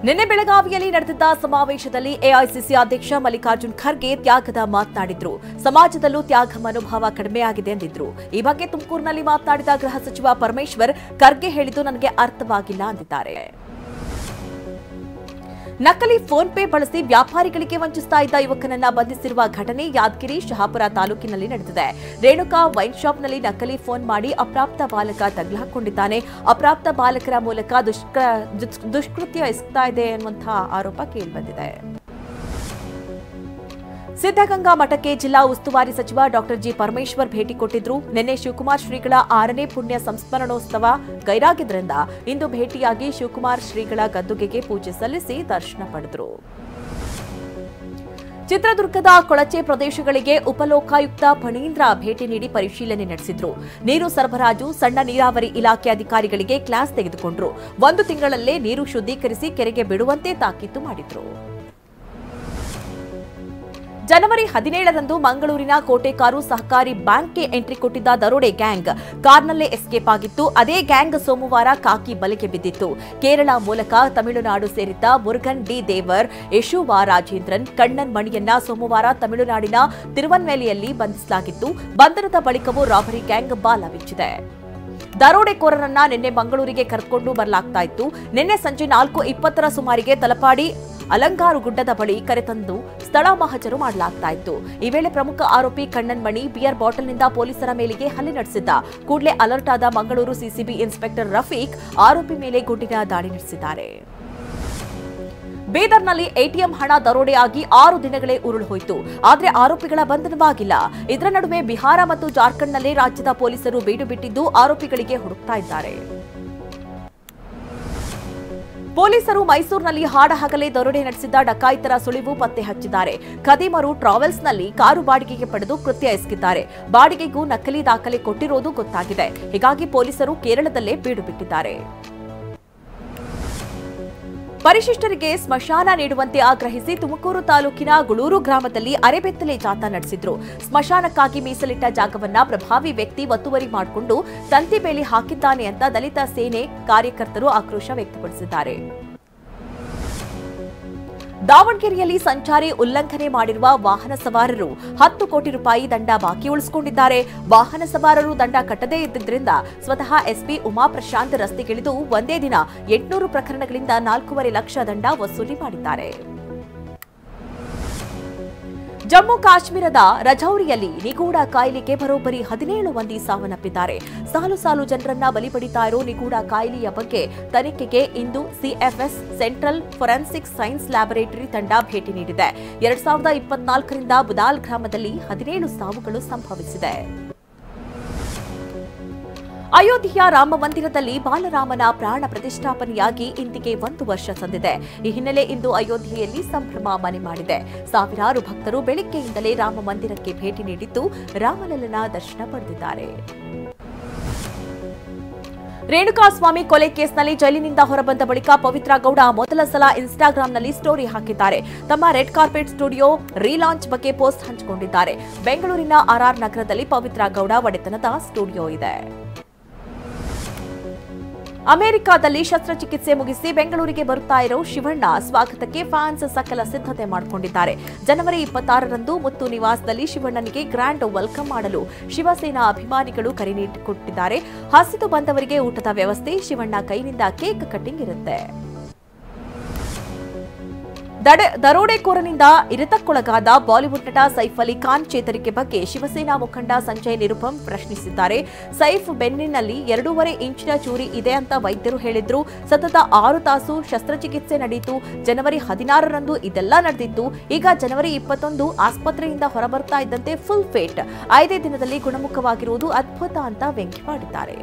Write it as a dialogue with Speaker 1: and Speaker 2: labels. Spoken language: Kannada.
Speaker 1: ನಿನ್ನೆ ಬೆಳಗಾವಿಯಲ್ಲಿ ನಡೆದಿದ್ದ ಸಮಾವೇಶದಲ್ಲಿ ಎಐಸಿಸಿ ಅಧ್ಯಕ್ಷ ಮಲ್ಲಿಕಾರ್ಜುನ್ ಖರ್ಗೆ ತ್ಯಾಗದ ಮಾತನಾಡಿದ್ರು. ಸಮಾಜದಲ್ಲೂ ತ್ಯಾಗ ಮನೋಭಾವ ಕಡಿಮೆಯಾಗಿದೆ ಎಂದಿದ್ರು. ಈ ಬಗ್ಗೆ ತುಮಕೂರಿನಲ್ಲಿ ಮಾತನಾಡಿದ ಗೃಹ ಸಚಿವ ಪರಮೇಶ್ವರ್, ಖರ್ಗೆ ಹೇಳಿದ್ದು ನನಗೆ ಅರ್ಥವಾಗಿಲ್ಲ ಅಂದಿದ್ದಾರೆ. ನಕಲಿ ಫೋನ್ ಪೇ ಬಳಸಿ ವ್ಯಾಪಾರಿಗಳಿಗೆ ವಂಚಿಸ್ತಾ ಇದ್ದ ಯುವಕನನ್ನ ಬಂಧಿಸಿರುವ ಘಟನೆ ಯಾದಗಿರಿ ಶಹಾಪುರ ತಾಲೂಕಿನಲ್ಲಿ ನಡೆದಿದೆ. ರೇಣುಕಾ ವೈನ್ ಶಾಪ್ನಲ್ಲಿ ನಕಲಿ ಫೋನ್ ಮಾಡಿ ಅಪ್ರಾಪ್ತ ಬಾಲಕ ತಗಲು ಹಾಕೊಂಡಿದ್ದಾನೆ. ಅಪ್ರಾಪ್ತ ಬಾಲಕರ ಮೂಲಕ ದುಷ್ಕೃತ್ಯ ಎಸಗ್ತಾ ಇದೆ ಎನ್ನುವಂತಹ ಆರೋಪ ಕೇಳಿಬಂದಿದೆ. ಸಿದ್ದಗಂಗಾ ಮಠಕ್ಕೆ ಜಿಲ್ಲಾ ಉಸ್ತುವಾರಿ ಸಚಿವ ಡಾಕ್ಟರ್ ಜಿ ಪರಮೇಶ್ವರ್ ಭೇಟಿ ಕೊಟ್ಟಿದ್ರು. ನಿನ್ನೆ ಶಿವಕುಮಾರ್ ಶ್ರೀಗಳ 6ನೇ ಪುಣ್ಯ ಸಂಸ್ಮರಣೋತ್ಸವ ಗೈರಾಗಿದ್ದರಿಂದ ಇಂದು ಭೇಟಿಯಾಗಿ ಶಿವಕುಮಾರ್ ಶ್ರೀಗಳ ಗದ್ದುಗೆಗೆ ಪೂಜೆ ಸಲ್ಲಿಸಿ ದರ್ಶನ ಪಡೆದರು. ಚಿತ್ರದುರ್ಗದ ಕೊಳಚೆ ಪ್ರದೇಶಗಳಿಗೆ ಉಪಲೋಕಾಯುಕ್ತ ಫಣೀಂದ್ರ ಭೇಟಿ ನೀಡಿ ಪರಿಶೀಲನೆ ನಡೆಸಿದ್ರು. ನೀರು ಸರಬರಾಜು ಸಣ್ಣ ನೀರಾವರಿ ಇಲಾಖೆ ಅಧಿಕಾರಿಗಳಿಗೆ ಕ್ಲಾಸ್ ತೆಗೆದುಕೊಂಡ್ರು. 1 ತಿಂಗಳಲ್ಲೇ ನೀರು ಶುದ್ಧೀಕರಿಸಿ ಕೆರೆಗೆ ಬಿಡುವಂತೆ ತಾಕೀತು ಮಾಡಿದ್ರು. ಜನವರಿ 17ರಂದು ಮಂಗಳೂರಿನ ಕೋಟೆಕಾರು ಸಹಕಾರಿ ಬ್ಯಾಂಕ್ಗೆ ಎಂಟ್ರಿ ಕೊಟ್ಟಿದ್ದ ದರೋಡೆ ಗ್ಯಾಂಗ್ ಕಾರ್ನಲ್ಲೇ ಎಸ್ಕೇಪ್ ಆಗಿತ್ತು. ಅದೇ ಗ್ಯಾಂಗ್ ಸೋಮವಾರ ಕಾಕಿ ಬಲೆಗೆ ಬಿದ್ದಿತ್ತು. ಕೇರಳ ಮೂಲಕ ತಮಿಳುನಾಡು ಸೇರಿದ್ದ ಮುರುಗನ್ ಡಿ ದೇವರ್, ಯಶುವಾ ರಾಜೇಂದ್ರನ್, ಕಣ್ಣನ್ ಮಣಿಯನ್ನ ಸೋಮವಾರ ತಮಿಳುನಾಡಿನ ತಿರುವನ್ಮೇಲಿಯಲ್ಲಿ ಬಂಧಿಸಲಾಗಿತ್ತು. ಬಂಧನದ ಬಳಿಕವೂ ರಾಬರಿ ಗ್ಯಾಂಗ್ ಬಾಲ ಬಿಚ್ಚಿದೆ. ದರೋಡೆಕೋರರನ್ನ ನಿನ್ನೆ ಮಂಗಳೂರಿಗೆ ಕರೆದುಕೊಂಡು ಬರಲಾಗ್ತಾ ಇತ್ತು. ನಿನ್ನೆ ಸಂಜೆ 4:20ರ ಸುಮಾರಿಗೆ ತಲಪಾಡಿ ಅಲಂಗಾರು ಗುಡ್ಡದ ಬಳಿ ಕರೆತಂದು ಸ್ಥಳ ಮಹಜರು ಮಾಡಲಾಗ್ತಾ ಇತ್ತು. ಈ ವೇಳೆ ಪ್ರಮುಖ ಆರೋಪಿ ಕಣ್ಣನ್ ಮಣಿ ಬಿಯರ್ ಬಾಟಲ್ನಿಂದ ಪೊಲೀಸರ ಮೇಲೆಗೆ ಹಲ್ಲೆ ನಡೆಸಿದ್ದ. ಕೂಡಲೇ ಅಲರ್ಟ್ ಆದ ಮಂಗಳೂರು ಸಿಸಿಬಿ ಇನ್ಸ್ಪೆಕ್ಟರ್ ರಫೀಕ್ ಆರೋಪಿ ಮೇಲೆ ಗುಂಡಿನ ದಾಳಿ ನಡೆಸಿದ್ದಾರೆ. ಬೀದರ್ನಲ್ಲಿ ಎಟಿಎಂ ಹಣ ದರೋಡೆಯಾಗಿ 6 ದಿನಗಳೇ ಉರುಳು ಹೋಯಿತು. ಆದರೆ ಆರೋಪಿಗಳ ಬಂಧನವಾಗಿಲ್ಲ. ಇದರ ನಡುವೆ ಬಿಹಾರ ಮತ್ತು ಜಾರ್ಖಂಡ್ನಲ್ಲಿ ರಾಜ್ಯದ ಪೊಲೀಸರು ಬೀಡು ಬಿಟ್ಟಿದ್ದು ಆರೋಪಿಗಳಿಗೆ ಹುಡುಕ್ತಾ ಇದ್ದಾರೆ. ಪೊಲೀಸರು ಮೈಸೂರಿನಲ್ಲಿ ಹಾಡಹಗಲೇ ದರೋಡೆ ನಡೆಸಿದ್ದ ಡಕಾಯಿತರ ಸುಳಿವು ಪತ್ತೆ ಹಚ್ಚಿದ್ದಾರೆ. ಖದೀಮರು ಟ್ರಾವೆಲ್ಸ್ನಲ್ಲಿ ಕಾರು ಬಾಡಿಗೆಗೆ ಪಡೆದು ಕೃತ್ಯ ಎಸಗಿದ್ದಾರೆ. ಬಾಡಿಗೆಗೂ ನಕಲಿ ದಾಖಲೆ ಕೊಟ್ಟಿರೋದು ಗೊತ್ತಾಗಿದೆ. ಹೀಗಾಗಿ ಪೊಲೀಸರು ಕೇರಳದಲ್ಲೇ ಬೀಡು ಬಿಟ್ಟಿದ್ದಾರೆ. ಪರಿಶಿಷ್ಟರಿಗೆ ಸ್ಮಶಾನ ನೀಡುವಂತೆ ಆಗ್ರಹಿಸಿ ತುಮಕೂರು ತಾಲೂಕಿನ ಗುಳೂರು ಗ್ರಾಮದಲ್ಲಿ ಅರೆಬೆತ್ತಲೆ ಜಾಥಾ ನಡೆಸಿದ್ರು. ಸ್ಮಶಾನಕ್ಕಾಗಿ ಮೀಸಲಿಟ್ಟ ಜಾಗವನ್ನ ಪ್ರಭಾವಿ ವ್ಯಕ್ತಿ ಒತ್ತುವರಿ ಮಾಡಿಕೊಂಡು ತಂತಿ ಬೇಲಿ ಹಾಕಿದ್ದಾನೆ ಅಂತ ದಲಿತ ಸೇನೆ ಕಾರ್ಯಕರ್ತರು ಆಕ್ರೋಶ ವ್ಯಕ್ತಪಡಿಸಿದ್ದಾರೆ. ದಾವಣಗೆರೆಯಲ್ಲಿ ಸಂಚಾರಿ ಉಲ್ಲಂಘನೆ ಮಾಡಿರುವ ವಾಹನ ಸವಾರರು 10 ಕೋಟಿ ರೂಪಾಯಿ ದಂಡ ಬಾಕಿ ಉಳಿಸಿಕೊಂಡಿದ್ದಾರೆ. ವಾಹನ ಸವಾರರು ದಂಡ ಕಟ್ಟದೇ ಇದ್ದಿದ್ದರಿಂದ ಸ್ವತಃ ಎಸ್ಪಿ ಉಮಾ ಪ್ರಶಾಂತ್ ರಸ್ತೆಗಿಳಿದು ಒಂದೇ ದಿನ 800 ಪ್ರಕರಣಗಳಿಂದ 4.5 ಲಕ್ಷ ದಂಡ ವಸೂಲಿ ಮಾಡಿದ್ದಾರೆ. ಜಮ್ಮು ಕಾಶ್ಮೀರದ ರಜೌರಿಯಲ್ಲಿ ನಿಗೂಢ ಕಾಯಿಲೆಗೆ ಬರೋಬ್ಬರಿ 17 ಮಂದಿ ಸಾವನ್ನಪ್ಪಿದ್ದಾರೆ. ಸಾಲು ಸಾಲು ಜನರನ್ನ ಬಲಿ ಪಡಿತಾ ಇರೋ ನಿಗೂಢ ಕಾಯಿಲೆಯ ಬಗ್ಗೆ ತನಿಖೆಗೆ ಇಂದು ಸಿಎಫ್ಎಸ್ ಸೆಂಟ್ರಲ್ ಫೊರೆನ್ಸಿಕ್ ಸೈನ್ಸ್ ಲ್ಯಾಬೊರೇಟರಿ ತಂಡ ಭೇಟಿ ನೀಡಿದೆ. 2024ರಿಂದ ಬುದಾಲ್ ಗ್ರಾಮದಲ್ಲಿ 17 ಸಾವುಗಳು ಸಂಭವಿಸಿದೆ. ಅಯೋಧ್ಯೆಯ ರಾಮ ಮಂದಿರದಲ್ಲಿ ಬಾಲರಾಮನ ಪ್ರಾಣ ಪ್ರತಿಷ್ಠಾಪನೆಯಾಗಿ ಇಂದಿಗೆ 1 ವರ್ಷ ಸಂದಿದೆ. ಈ ಹಿನ್ನೆಲೆ ಇಂದು ಅಯೋಧ್ಯೆಯಲ್ಲಿ ಸಂಭ್ರಮ ಮನೆ ಮಾಡಿದೆ. ಸಾವಿರಾರು ಭಕ್ತರು ಬೆಳಿಗ್ಗೆಯಿಂದಲೇ ರಾಮ ಮಂದಿರಕ್ಕೆ ಭೇಟಿ ನೀಡಿದ್ದು ರಾಮಲಲ್ಲನ ದರ್ಶನ ಪಡೆದಿದ್ದಾರೆ. ರೇಣುಕಾಸ್ವಾಮಿ ಕೊಲೆ ಕೇಸ್ನಲ್ಲಿ ಜೈಲಿನಿಂದ ಹೊರಬಂದ ಬಳಿಕ ಪವಿತ್ರ ಗೌಡ ಮೊದಲ ಸಲ ಇನ್ಸ್ಟಾಗ್ರಾಂನಲ್ಲಿ ಸ್ಟೋರಿ ಹಾಕಿದ್ದಾರೆ. ತಮ್ಮ ರೆಡ್ ಕಾರ್ಪೆಟ್ ಸ್ಟುಡಿಯೋ ರೀಲಾಂಚ್ ಬಗ್ಗೆ ಪೋಸ್ಟ್ ಹಂಚಿಕೊಂಡಿದ್ದಾರೆ. ಬೆಂಗಳೂರಿನ ಆರ್ಆರ್ ನಗರದಲ್ಲಿ ಪವಿತ್ರ ಗೌಡ ಒಡೆತನದ ಸ್ಟುಡಿಯೋ ಇದೆ. ಅಮೆರಿಕಾದಲ್ಲಿ ಶಸ್ತ್ರಚಿಕಿತ್ಸೆ ಮುಗಿಸಿ ಬೆಂಗಳೂರಿಗೆ ಬರುತ್ತಾ ಇರೋ ಶಿವಣ್ಣ ಸ್ವಾಗತಕ್ಕೆ ಫ್ಯಾನ್ಸ್ ಸಕಲ ಸಿದ್ಧತೆ ಮಾಡಿಕೊಂಡಿದ್ದಾರೆ. ಜನವರಿ 26ರಂದು ಮುತ್ತು ನಿವಾಸದಲ್ಲಿ ಶಿವಣ್ಣನಿಗೆ ಗ್ರ್ಯಾಂಡ್ ವೆಲ್ಕಮ್ ಮಾಡಲು ಶಿವಸೇನಾ ಅಭಿಮಾನಿಗಳು ಕರೆ ನೀಡಿಕೊಟ್ಟಿದ್ದಾರೆ. ಹಸಿದು ಬಂದವರಿಗೆ ಊಟದ ವ್ಯವಸ್ಥೆ, ಶಿವಣ್ಣ ಕೈನಿಂದ ಕೇಕ್ ಕಟ್ಟಿಂಗ್ ಇರುತ್ತೆ. ದರೋಡೆಕೋರನಿಂದ ಇರಿತಕ್ಕೊಳಗಾದ ಬಾಲಿವುಡ್ ನಟ ಸೈಫ್ ಅಲಿ ಖಾನ್ ಚೇತರಿಕೆ ಬಗ್ಗೆ ಶಿವಸೇನಾ ಮುಖಂಡ ಸಂಜಯ್ ನಿರುಪಮ್ ಪ್ರಶ್ನಿಸಿದ್ದಾರೆ. ಸೈಫ್ ಬೆನ್ನಿನಲ್ಲಿ 2.5 ಇಂಚಿನ ಚೂರಿ ಇದೆ ಅಂತ ವೈದ್ಯರು ಹೇಳಿದ್ರು. ಸತತ 6 ತಾಸು ಶಸ್ತ್ರಚಿಕಿತ್ಸೆ ನಡೆಯಿತು. ಜನವರಿ 16ರಂದು ಇದೆಲ್ಲ ನಡೆದಿತ್ತು. ಈಗ ಜನವರಿ 21 ಆಸ್ಪತ್ರೆಯಿಂದ ಹೊರಬರ್ತಾ ಇದ್ದಂತೆ ಫುಲ್ ಫೇಟ್. 5 ದಿನದಲ್ಲಿ ಗುಣಮುಖವಾಗಿರುವುದು ಅದ್ಭುತ ಅಂತ ವ್ಯಂಗ್ಯ ಮಾಡಿದ್ದಾರೆ.